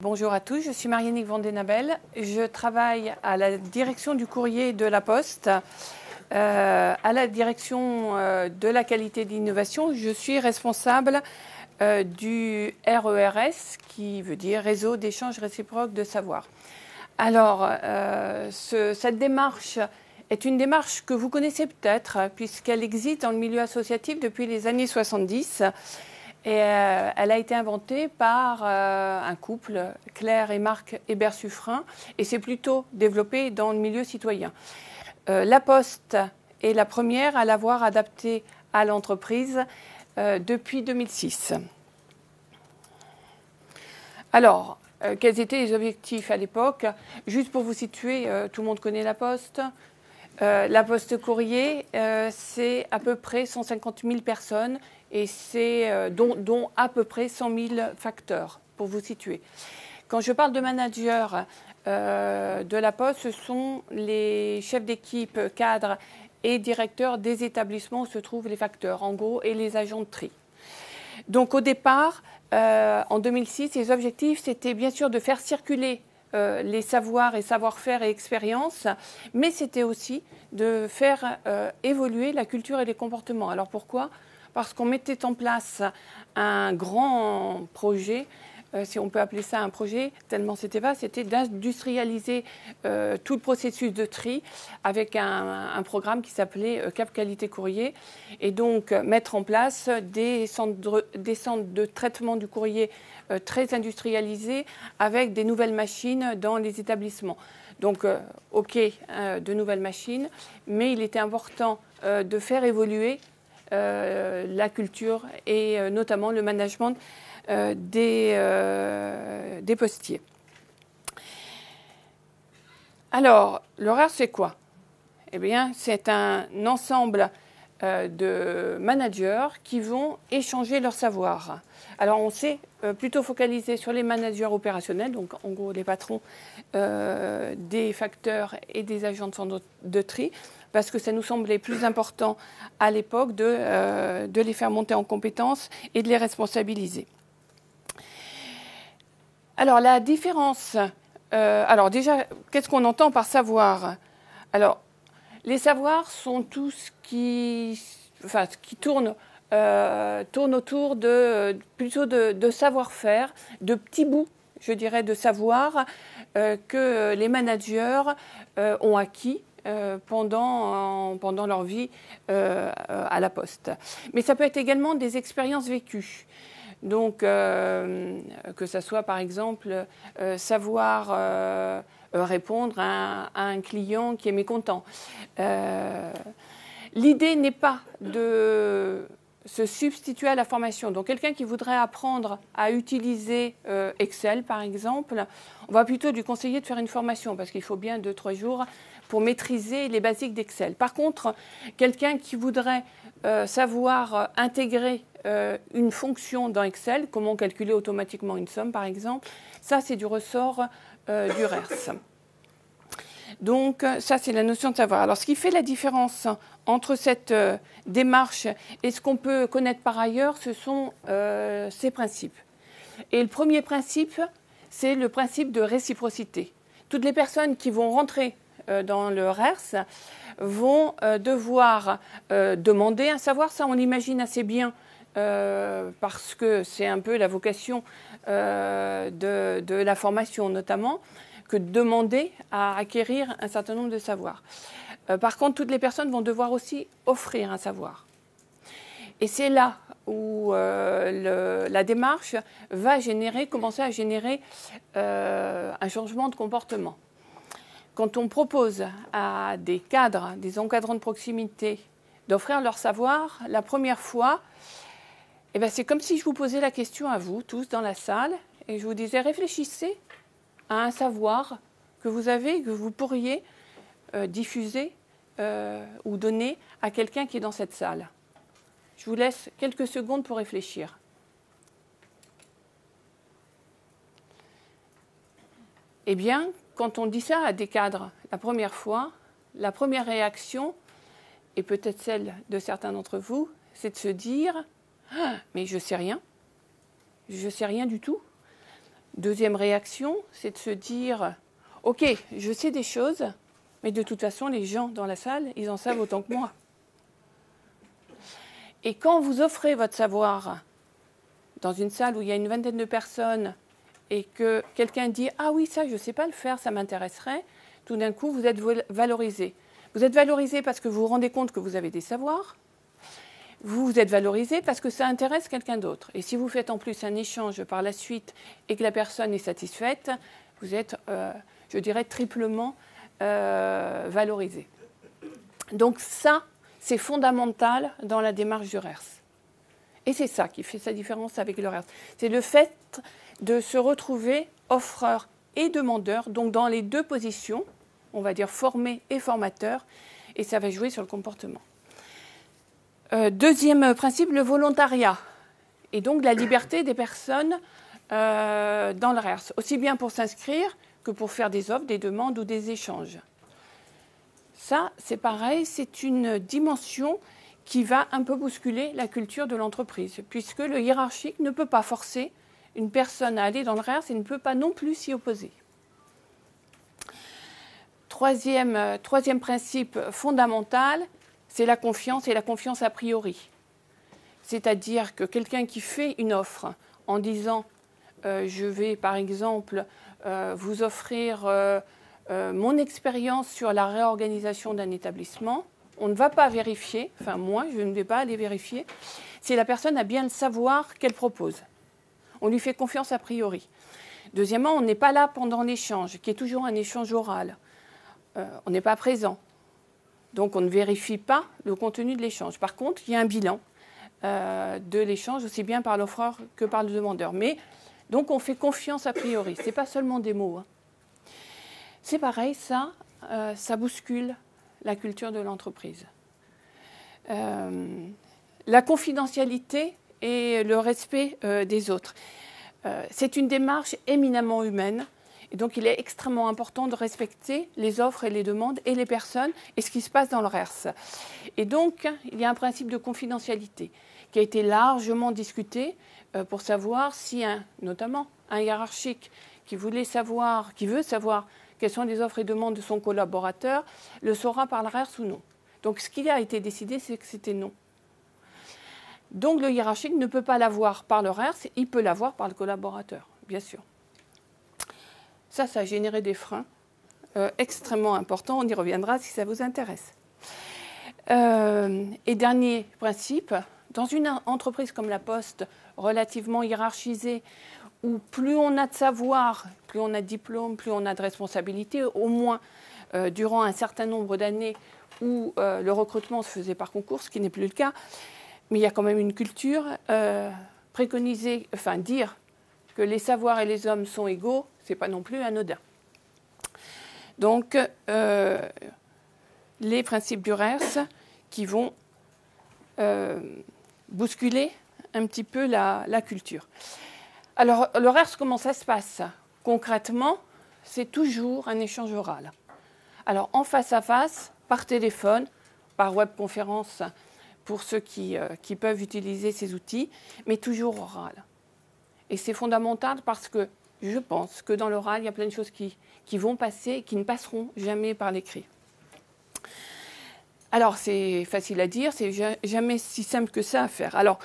Bonjour à tous, je suis Marianne Vandenabel. Je travaille à la direction du courrier de la Poste, à la direction de la qualité d'innovation. Je suis responsable du RERS, qui veut dire Réseau d'échange réciproque de savoir. Alors, cette démarche est une démarche que vous connaissez peut-être, puisqu'elle existe dans le milieu associatif depuis les années 70. Et elle a été inventée par un couple, Claire et Marc Hébert-Suffren, et c'est plutôt développé dans le milieu citoyen. La Poste est la première à l'avoir adaptée à l'entreprise depuis 2006. Alors, quels étaient les objectifs à l'époque? Juste pour vous situer, tout le monde connaît la Poste. La Poste Courrier, c'est à peu près 150 000 personnes et c'est dont à peu près 100 000 facteurs, pour vous situer. Quand je parle de managers de la Poste, ce sont les chefs d'équipe, cadres et directeurs des établissements où se trouvent les facteurs, en gros, et les agents de tri. Donc au départ, en 2006, les objectifs, c'était bien sûr de faire circuler les savoirs et savoir-faire et expériences, mais c'était aussi de faire évoluer la culture et les comportements. Alors pourquoi ? Parce qu'on mettait en place un grand projet, si on peut appeler ça un projet, tellement c'était vaste, c'était d'industrialiser tout le processus de tri avec un programme qui s'appelait Cap Qualité Courrier, et donc mettre en place des centres de traitement du courrier très industrialisés avec des nouvelles machines dans les établissements. Donc, de nouvelles machines, mais il était important de faire évoluer la culture et notamment le management des postiers. Alors, l'horaire, c'est quoi? Eh bien, c'est un ensemble de managers qui vont échanger leur savoir. Alors, on s'est plutôt focalisé sur les managers opérationnels, donc en gros les patrons des facteurs et des agents de centre de tri, parce que ça nous semblait plus important à l'époque de les faire monter en compétences et de les responsabiliser. Alors, la différence... alors déjà, qu'est-ce qu'on entend par savoir? Alors, les savoirs sont tout ce qui tourne autour plutôt de savoir-faire, de petits bouts, je dirais, de savoir que les managers ont acquis pendant leur vie à la Poste. Mais ça peut être également des expériences vécues. Donc, que ça soit par exemple savoir répondre à un client qui est mécontent. L'idée n'est pas de se substituer à la formation. Donc, quelqu'un qui voudrait apprendre à utiliser Excel, par exemple, on va plutôt lui conseiller de faire une formation parce qu'il faut bien 2-3 jours pour maîtriser les basiques d'Excel. Par contre, quelqu'un qui voudrait savoir intégrer une fonction dans Excel, comment calculer automatiquement une somme, par exemple, ça, c'est du ressort du RERS. Donc, ça, c'est la notion de savoir. Alors, ce qui fait la différence entre cette démarche et ce qu'on peut connaître par ailleurs, ce sont ces principes. Et le premier principe, c'est le principe de réciprocité. Toutes les personnes qui vont rentrer dans le RERS vont devoir demander un savoir. Ça, on l'imagine assez bien parce que c'est un peu la vocation de la formation notamment, que de demander à acquérir un certain nombre de savoirs. Par contre, toutes les personnes vont devoir aussi offrir un savoir. Et c'est là où la démarche va commencer à générer un changement de comportement. Quand on propose à des cadres, des encadrants de proximité, d'offrir leur savoir, la première fois, c'est comme si je vous posais la question à vous, tous dans la salle, et je vous disais, réfléchissez à un savoir que vous avez, que vous pourriez diffuser ou donner à quelqu'un qui est dans cette salle. Je vous laisse quelques secondes pour réfléchir. Eh bien, quand on dit ça à des cadres la première fois, la première réaction, et peut-être celle de certains d'entre vous, c'est de se dire « Ah, mais je sais rien du tout ». Deuxième réaction, c'est de se dire « Ok, je sais des choses, mais de toute façon, les gens dans la salle, ils en savent autant que moi. » Et quand vous offrez votre savoir dans une salle où il y a une vingtaine de personnes et que quelqu'un dit « Ah oui, ça, je ne sais pas le faire, ça m'intéresserait », tout d'un coup, vous êtes valorisé. Vous êtes valorisé parce que vous vous rendez compte que vous avez des savoirs. Vous êtes valorisé parce que ça intéresse quelqu'un d'autre. Et si vous faites en plus un échange par la suite et que la personne est satisfaite, vous êtes, je dirais, triplement valorisé. Donc ça, c'est fondamental dans la démarche du RERS. Et c'est ça qui fait sa différence avec le RERS. C'est le fait de se retrouver offreur et demandeur, donc dans les deux positions, on va dire formé et formateur, et ça va jouer sur le comportement. Deuxième principe, le volontariat, et donc la liberté des personnes dans le RERS, aussi bien pour s'inscrire que pour faire des offres, des demandes ou des échanges. Ça, c'est pareil, c'est une dimension qui va un peu bousculer la culture de l'entreprise, puisque le hiérarchique ne peut pas forcer une personne à aller dans le RERS et ne peut pas non plus s'y opposer. Troisième principe fondamental, c'est la confiance et la confiance a priori. C'est-à-dire que quelqu'un qui fait une offre en disant je vais par exemple vous offrir mon expérience sur la réorganisation d'un établissement, on ne va pas vérifier, enfin moi je ne vais pas aller vérifier, si la personne a bien le savoir qu'elle propose. On lui fait confiance a priori. Deuxièmement, on n'est pas là pendant l'échange, qui est toujours un échange oral. On n'est pas présent. Donc on ne vérifie pas le contenu de l'échange. Par contre, il y a un bilan de l'échange, aussi bien par l'offreur que par le demandeur. Mais donc on fait confiance a priori. Ce n'est pas seulement des mots. Hein. C'est pareil, ça bouscule la culture de l'entreprise. La confidentialité et le respect des autres. C'est une démarche éminemment humaine. Et donc, il est extrêmement important de respecter les offres et les demandes et les personnes et ce qui se passe dans le RERS. Et donc, il y a un principe de confidentialité qui a été largement discuté pour savoir si, notamment, un hiérarchique qui veut savoir quelles sont les offres et demandes de son collaborateur, le saura par le RERS ou non. Donc, ce qui a été décidé, c'est que c'était non. Donc, le hiérarchique ne peut pas l'avoir par le RERS, il peut l'avoir par le collaborateur, bien sûr. Ça a généré des freins extrêmement importants. On y reviendra si ça vous intéresse. Et dernier principe, dans une entreprise comme la Poste, relativement hiérarchisée, où plus on a de savoir, plus on a de diplôme, plus on a de responsabilité, au moins durant un certain nombre d'années où le recrutement se faisait par concours, ce qui n'est plus le cas, mais il y a quand même une culture dire que les savoirs et les hommes sont égaux, ce n'est pas non plus anodin. Donc, les principes du RERS qui vont bousculer un petit peu la culture. Alors, le RERS, comment ça se passe? Concrètement, c'est toujours un échange oral. Alors, en face à face, par téléphone, par webconférence, pour ceux qui peuvent utiliser ces outils, mais toujours oral. Et c'est fondamental parce que je pense que dans l'oral, il y a plein de choses qui vont passer et qui ne passeront jamais par l'écrit. Alors, c'est facile à dire, c'est jamais si simple que ça à faire. Alors,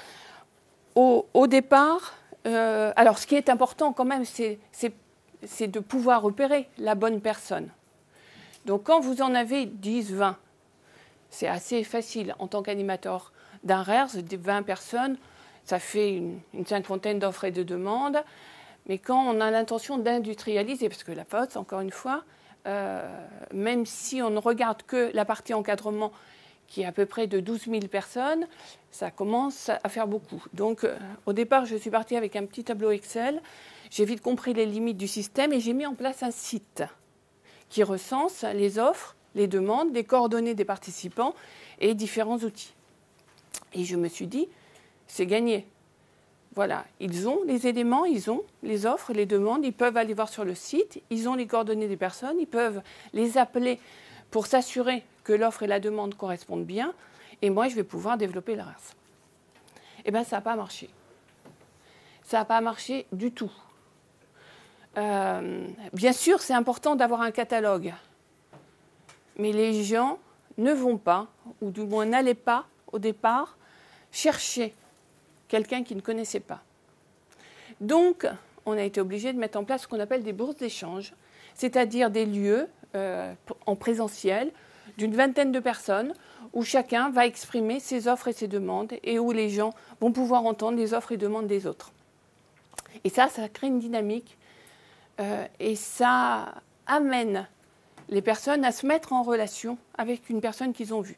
au départ, ce qui est important quand même, c'est de pouvoir repérer la bonne personne. Donc, quand vous en avez 10, 20, c'est assez facile en tant qu'animateur d'un RERS, 20 personnes, ça fait une cinquantaine d'offres et de demandes. Mais quand on a l'intention d'industrialiser, parce que la Poste, encore une fois, même si on ne regarde que la partie encadrement, qui est à peu près de 12 000 personnes, ça commence à faire beaucoup. Donc, au départ, je suis partie avec un petit tableau Excel. J'ai vite compris les limites du système et j'ai mis en place un site qui recense les offres, les demandes, les coordonnées des participants et différents outils. Et je me suis dit, c'est gagné. Voilà, ils ont les éléments, ils ont les offres, les demandes, ils peuvent aller voir sur le site, ils ont les coordonnées des personnes, ils peuvent les appeler pour s'assurer que l'offre et la demande correspondent bien, et moi, je vais pouvoir développer le RERS. Eh bien, ça n'a pas marché. Ça n'a pas marché du tout. bien sûr, c'est important d'avoir un catalogue, mais les gens ne vont pas, ou du moins n'allaient pas au départ, chercher quelqu'un qu'ils ne connaissaient pas. Donc, on a été obligé de mettre en place ce qu'on appelle des bourses d'échange, c'est-à-dire des lieux en présentiel d'une vingtaine de personnes où chacun va exprimer ses offres et ses demandes et où les gens vont pouvoir entendre les offres et demandes des autres. Et ça crée une dynamique et ça amène les personnes à se mettre en relation avec une personne qu'ils ont vue.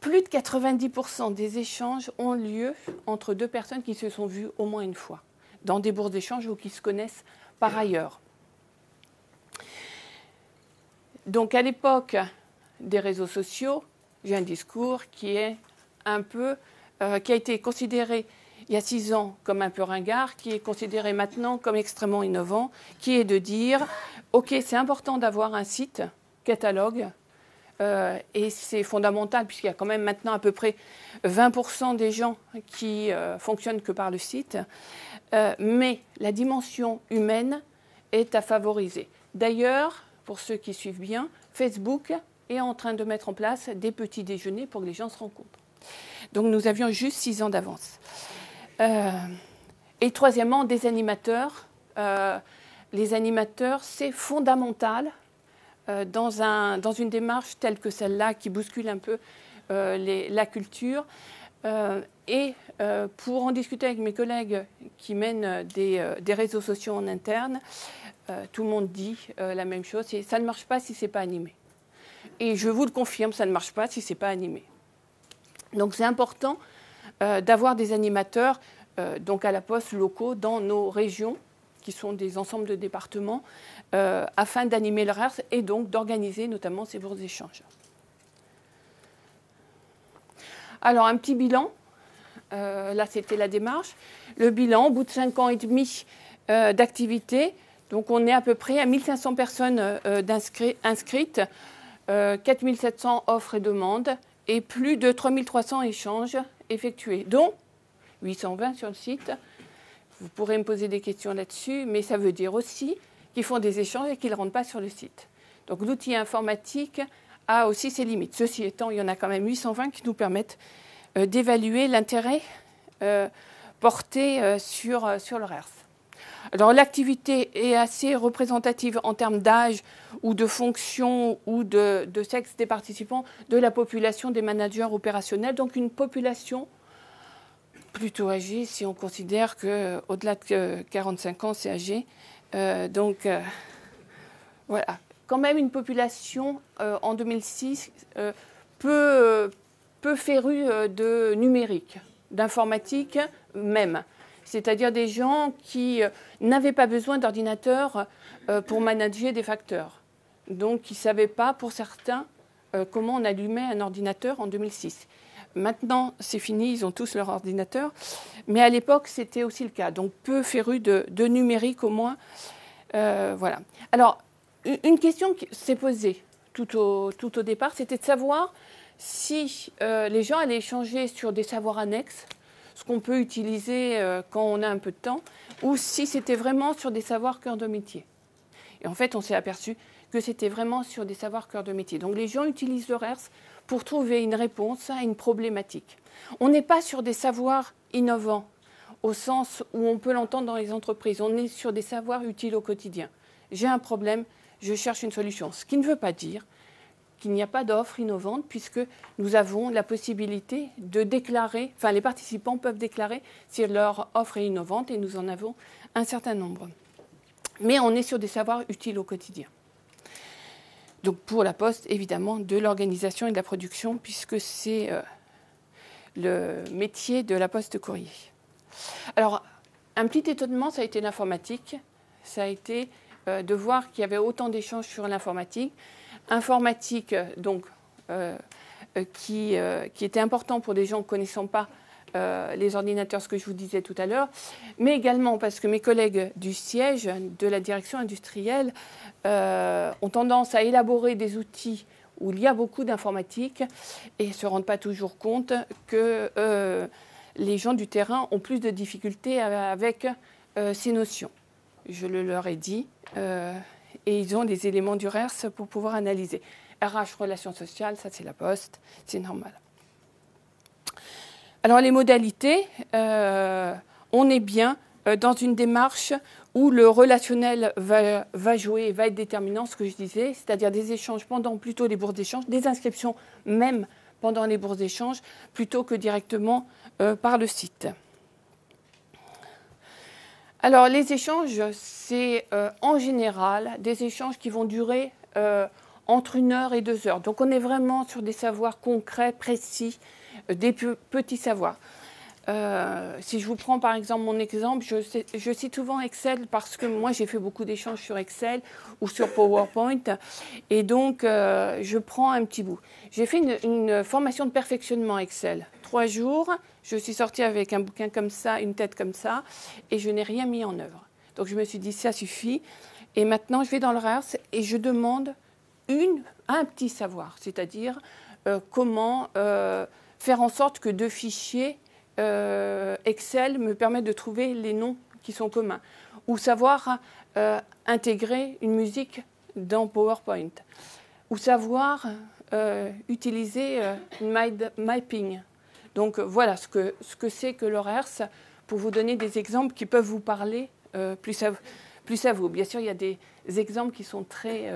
Plus de 90% des échanges ont lieu entre deux personnes qui se sont vues au moins une fois, dans des bourses d'échange ou qui se connaissent par ailleurs. Donc à l'époque des réseaux sociaux, j'ai un discours qui est qui a été considéré il y a 6 ans comme un peu ringard, qui est considéré maintenant comme extrêmement innovant, qui est de dire « Ok, c'est important d'avoir un site catalogue, et c'est fondamental puisqu'il y a quand même maintenant à peu près 20% des gens qui fonctionnent que par le site, mais la dimension humaine est à favoriser. D'ailleurs, pour ceux qui suivent bien, Facebook est en train de mettre en place des petits déjeuners pour que les gens se rencontrent. Donc nous avions juste 6 ans d'avance. Et troisièmement, des animateurs. Les animateurs, c'est fondamental dans une démarche telle que celle-là qui bouscule un peu la culture. Pour en discuter avec mes collègues qui mènent des réseaux sociaux en interne, tout le monde dit la même chose, ça ne marche pas si ce n'est pas animé. Et je vous le confirme, ça ne marche pas si ce n'est pas animé. Donc c'est important d'avoir des animateurs donc à la Poste locaux dans nos régions, qui sont des ensembles de départements, afin d'animer le RERS et donc d'organiser notamment ces bourses d'échange. Alors un petit bilan, là c'était la démarche. Le bilan, au bout de 5 ans et demi d'activité, donc on est à peu près à 1500 personnes inscrites, 4700 offres et demandes et plus de 3300 échanges effectués, dont 820 sur le site. Vous pourrez me poser des questions là-dessus, mais ça veut dire aussi qu'ils font des échanges et qu'ils ne rentrent pas sur le site. Donc l'outil informatique a aussi ses limites. Ceci étant, il y en a quand même 820 qui nous permettent d'évaluer l'intérêt porté sur le RERS. Alors l'activité est assez représentative en termes d'âge ou de fonction ou de sexe des participants de la population des managers opérationnels, donc une population plutôt âgée si on considère qu'au-delà de 45 ans c'est âgé. Voilà, quand même une population en 2006 peu férue de numérique, d'informatique même. C'est-à-dire des gens qui n'avaient pas besoin d'ordinateur pour manager des facteurs. Donc, ils ne savaient pas, pour certains, comment on allumait un ordinateur en 2006. Maintenant, c'est fini, ils ont tous leur ordinateur. Mais à l'époque, c'était aussi le cas. Donc, peu férus de numérique au moins. Voilà. Alors, une question qui s'est posée tout au départ, c'était de savoir si les gens allaient échanger sur des savoirs annexes, ce qu'on peut utiliser quand on a un peu de temps, ou si c'était vraiment sur des savoirs cœur de métier. Et en fait, on s'est aperçu que c'était vraiment sur des savoirs cœur de métier. Donc les gens utilisent le RERS pour trouver une réponse à une problématique. On n'est pas sur des savoirs innovants, au sens où on peut l'entendre dans les entreprises. On est sur des savoirs utiles au quotidien. J'ai un problème, je cherche une solution. Ce qui ne veut pas dire qu'il n'y a pas d'offre innovante, puisque nous avons la possibilité de déclarer, enfin les participants peuvent déclarer si leur offre est innovante, et nous en avons un certain nombre. Mais on est sur des savoirs utiles au quotidien. Donc pour la Poste, évidemment, de l'organisation et de la production, puisque c'est le métier de la Poste courrier. Alors, un petit étonnement, ça a été l'informatique. Ça a été de voir qu'il y avait autant d'échanges sur l'informatique. Informatique, donc, qui était important pour des gens ne connaissant pas les ordinateurs, ce que je vous disais tout à l'heure, mais également parce que mes collègues du siège de la direction industrielle ont tendance à élaborer des outils où il y a beaucoup d'informatique et ne se rendent pas toujours compte que les gens du terrain ont plus de difficultés avec ces notions. je le leur ai dit, et ils ont les éléments du RERS pour pouvoir analyser. RH, relations sociales, ça c'est la poste, c'est normal. Alors les modalités, on est bien dans une démarche où le relationnel va jouer et va être déterminant, ce que je disais, c'est-à-dire des échanges pendant plutôt les bourses d'échange, des inscriptions même pendant les bourses d'échange, plutôt que directement par le site. Alors les échanges, c'est en général des échanges qui vont durer entre 1 heure et 2 heures. Donc on est vraiment sur des savoirs concrets, précis, des petits savoirs. Si je vous prends par exemple mon exemple, je cite souvent Excel parce que moi j'ai fait beaucoup d'échanges sur Excel ou sur PowerPoint et donc je prends un petit bout. J'ai fait une formation de perfectionnement Excel, 3 jours, je suis sortie avec un bouquin comme ça, une tête comme ça et je n'ai rien mis en œuvre. Donc je me suis dit ça suffit et maintenant je vais dans le RERS et je demande un petit savoir, c'est-à-dire comment faire en sorte que 2 fichiers Excel me permet de trouver les noms qui sont communs, ou savoir intégrer une musique dans PowerPoint, ou savoir utiliser mind mapping. Donc voilà ce que c'est que le RERS, pour vous donner des exemples qui peuvent vous parler plus à vous. Bien sûr, il y a des exemples qui sont très,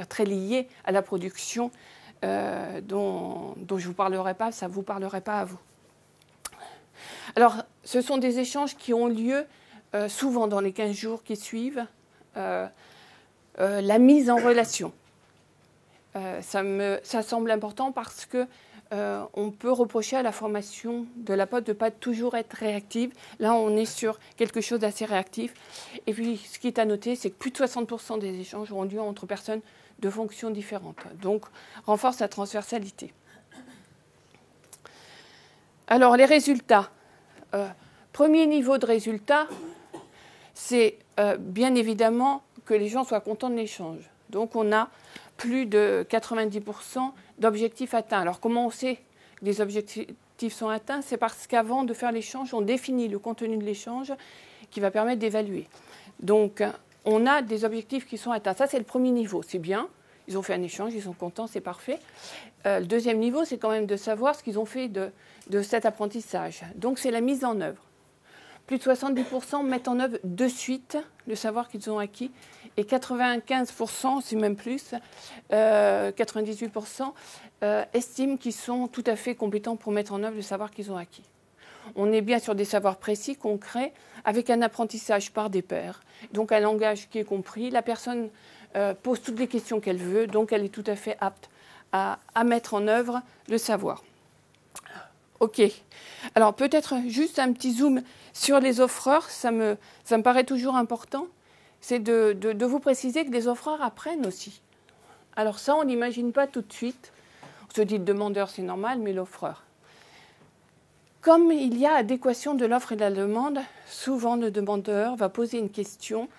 très liés à la production dont je ne vous parlerai pas, ça ne vous parlerait pas à vous. Alors, ce sont des échanges qui ont lieu souvent dans les 15 jours qui suivent la mise en relation. Ça semble important parce que on peut reprocher à la formation de la poste de ne pas toujours être réactive. Là, on est sur quelque chose d'assez réactif. Et puis, ce qui est à noter, c'est que plus de 60% des échanges ont lieu entre personnes de fonctions différentes. Donc, renforce la transversalité. Alors, les résultats. Premier niveau de résultat, c'est bien évidemment que les gens soient contents de l'échange. Donc, on a plus de 90% d'objectifs atteints. Alors, comment on sait que les objectifs sont atteints? C'est parce qu'avant de faire l'échange, on définit le contenu de l'échange qui va permettre d'évaluer. Donc, on a des objectifs qui sont atteints. Ça, c'est le premier niveau. C'est bien. Ils ont fait un échange, ils sont contents, c'est parfait. Le deuxième niveau, c'est quand même de savoir ce qu'ils ont fait de cet apprentissage. Donc, c'est la mise en œuvre. Plus de 70% mettent en œuvre de suite le savoir qu'ils ont acquis. Et 95%, c'est même plus, 98% estiment qu'ils sont tout à fait compétents pour mettre en œuvre le savoir qu'ils ont acquis. On est bien sur des savoirs précis, concrets, avec un apprentissage par des pairs. Donc un langage qui est compris. La personne pose toutes les questions qu'elle veut, donc elle est tout à fait apte à mettre en œuvre le savoir. OK. Alors peut-être juste un petit zoom sur les offreurs, ça me paraît toujours important, c'est de vous préciser que les offreurs apprennent aussi. Alors ça, on n'imagine pas tout de suite. On se dit le demandeur, c'est normal, mais l'offreur. Comme il y a adéquation de l'offre et de la demande, souvent le demandeur va poser une question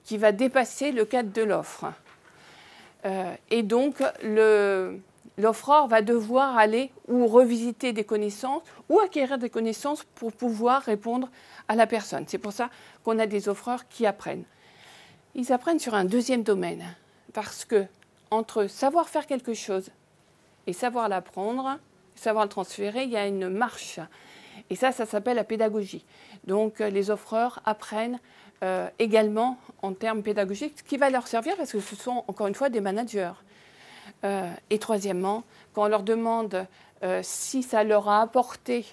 qui va dépasser le cadre de l'offre. Et donc, l'offreur va devoir aller ou revisiter des connaissances ou acquérir des connaissances pour pouvoir répondre à la personne. C'est pour ça qu'on a des offreurs qui apprennent. Ils apprennent sur un deuxième domaine parce que entre savoir faire quelque chose et savoir l'apprendre, savoir le transférer, il y a une marche. Et ça s'appelle la pédagogie. Donc les offreurs apprennent également en termes pédagogiques, ce qui va leur servir parce que ce sont encore une fois des managers. Et troisièmement, quand on leur demande si ça leur a apporté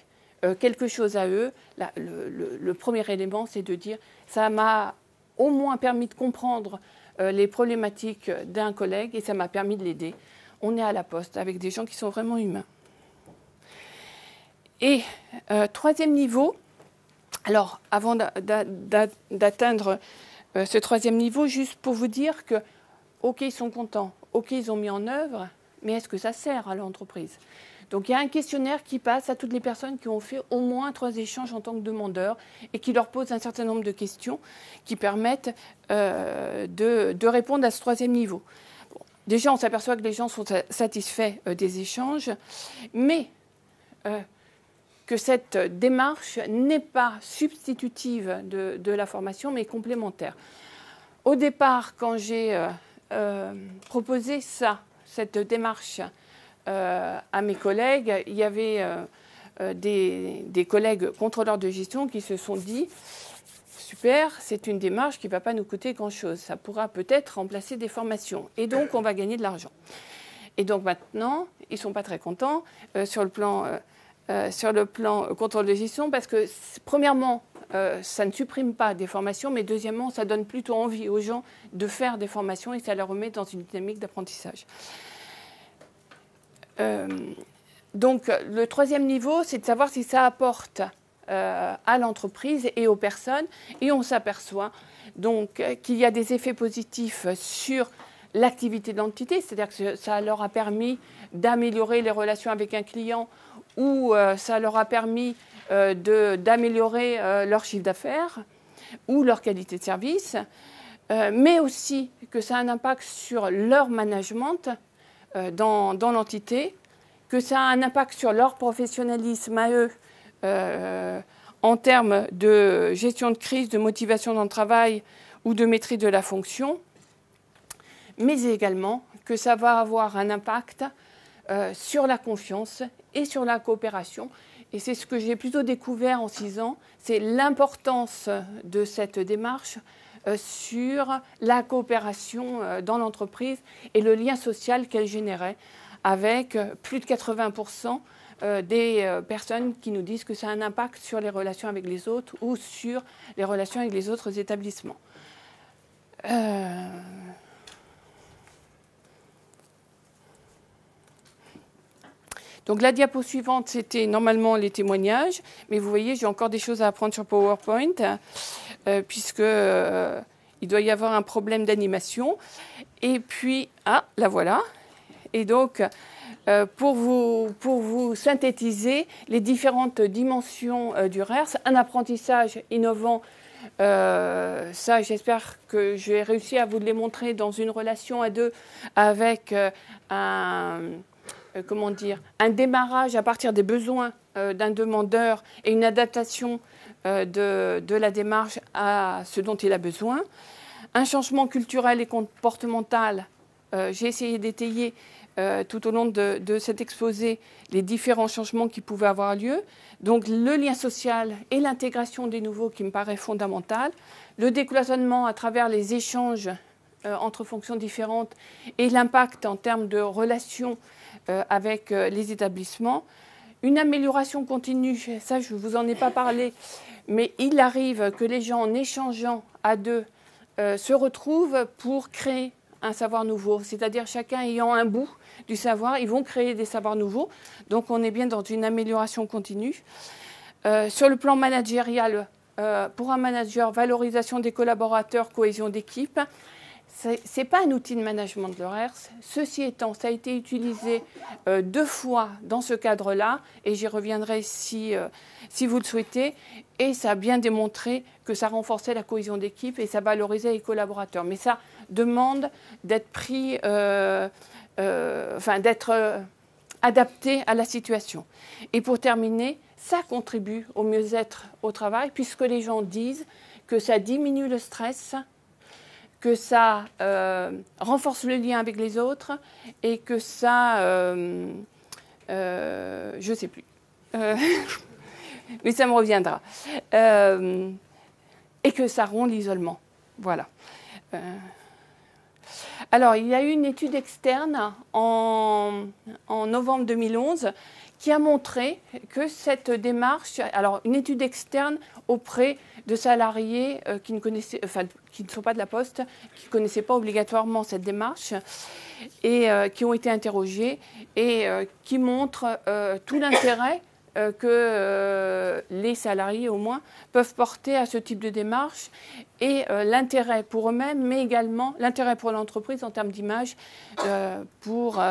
quelque chose à eux, le premier élément, c'est de dire « ça m'a au moins permis de comprendre les problématiques d'un collègue et ça m'a permis de l'aider ». On est à la poste avec des gens qui sont vraiment humains. Et troisième niveau, alors avant d'atteindre ce troisième niveau, juste pour vous dire que, OK, ils sont contents, OK, ils ont mis en œuvre, mais est-ce que ça sert à l'entreprise? Donc il y a un questionnaire qui passe à toutes les personnes qui ont fait au moins 3 échanges en tant que demandeurs et qui leur pose un certain nombre de questions qui permettent de répondre à ce troisième niveau. Bon, déjà, on s'aperçoit que les gens sont satisfaits des échanges, mais que cette démarche n'est pas substitutive de la formation, mais complémentaire. Au départ, quand j'ai proposé cette démarche à mes collègues, il y avait des collègues contrôleurs de gestion qui se sont dit « Super, c'est une démarche qui ne va pas nous coûter grand-chose. Ça pourra peut-être remplacer des formations. Et donc, on va gagner de l'argent. » Et donc maintenant, ils ne sont pas très contents sur le plan contrôle de gestion parce que, premièrement, ça ne supprime pas des formations, mais deuxièmement, ça donne plutôt envie aux gens de faire des formations et ça les remet dans une dynamique d'apprentissage. Donc, le troisième niveau, c'est de savoir si ça apporte à l'entreprise et aux personnes. Et on s'aperçoit donc qu'il y a des effets positifs sur l'activité de l'entité, c'est-à-dire que ça leur a permis d'améliorer les relations avec un client ou ça leur a permis d'améliorer leur chiffre d'affaires ou leur qualité de service, mais aussi que ça a un impact sur leur management dans l'entité, que ça a un impact sur leur professionnalisme à eux en termes de gestion de crise, de motivation dans le travail ou de maîtrise de la fonction, mais également que ça va avoir un impact sur la confiance et sur la coopération. Et c'est ce que j'ai plutôt découvert en 6 ans, c'est l'importance de cette démarche sur la coopération dans l'entreprise et le lien social qu'elle générait avec plus de 80% des personnes qui nous disent que ça a un impact sur les relations avec les autres ou sur les relations avec les autres établissements. Donc la diapo suivante, c'était normalement les témoignages, mais vous voyez, j'ai encore des choses à apprendre sur PowerPoint, puisque il doit y avoir un problème d'animation. Et puis, la voilà. Et donc, pour vous synthétiser les différentes dimensions du RERS, un apprentissage innovant, ça j'espère que j'ai réussi à vous les montrer dans une relation à deux avec un démarrage à partir des besoins d'un demandeur et une adaptation de la démarche à ce dont il a besoin. Un changement culturel et comportemental. J'ai essayé d'étayer tout au long de cet exposé les différents changements qui pouvaient avoir lieu. Donc le lien social et l'intégration des nouveaux qui me paraît fondamental. Le décloisonnement à travers les échanges entre fonctions différentes et l'impact en termes de relations avec les établissements. Une amélioration continue, ça je ne vous en ai pas parlé, mais il arrive que les gens en échangeant à deux se retrouvent pour créer un savoir nouveau, c'est-à-dire chacun ayant un bout du savoir, ils vont créer des savoirs nouveaux. Donc on est bien dans une amélioration continue. Sur le plan managérial, pour un manager, valorisation des collaborateurs, cohésion d'équipe. Ce n'est pas un outil de management de l'ERS. Ceci étant, ça a été utilisé 2 fois dans ce cadre-là, et j'y reviendrai si vous le souhaitez, et ça a bien démontré que ça renforçait la cohésion d'équipe et ça valorisait les collaborateurs. Mais ça demande d'être pris, d'être adapté à la situation. Et pour terminer, ça contribue au mieux-être au travail, puisque les gens disent que ça diminue le stress, que ça renforce le lien avec les autres et que ça, je ne sais plus, mais ça me reviendra, et que ça rompt l'isolement. Voilà. Alors, il y a eu une étude externe en novembre 2011 qui a montré que cette démarche, alors une étude externe auprès de salariés qui ne sont pas de la Poste, qui ne connaissaient pas obligatoirement cette démarche et qui ont été interrogés et qui montre tout l'intérêt que les salariés au moins peuvent porter à ce type de démarche et l'intérêt pour eux-mêmes, mais également l'intérêt pour l'entreprise en termes d'image pour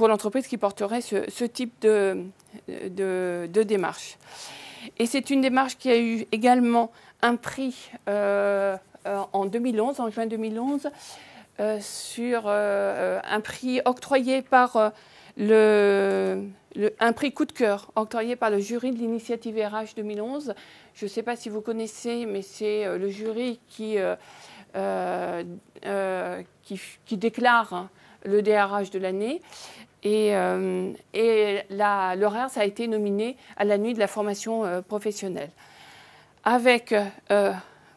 l'entreprise qui porterait ce type de démarche. Et c'est une démarche qui a eu également un prix en 2011, en juin 2011, sur un prix octroyé par un prix coup de cœur octroyé par le jury de l'initiative RH 2011. Je ne sais pas si vous connaissez, mais c'est le jury qui déclare le DRH de l'année. Et le RERS a été nominé à la nuit de la formation professionnelle. Avec,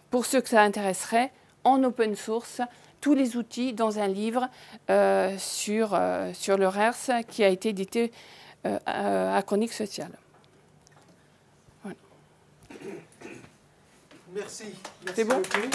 pour ceux que ça intéresserait, en open source, tous les outils dans un livre sur le RERS qui a été édité à Chronique Sociale. Voilà. Merci. C'est bon ? Beaucoup.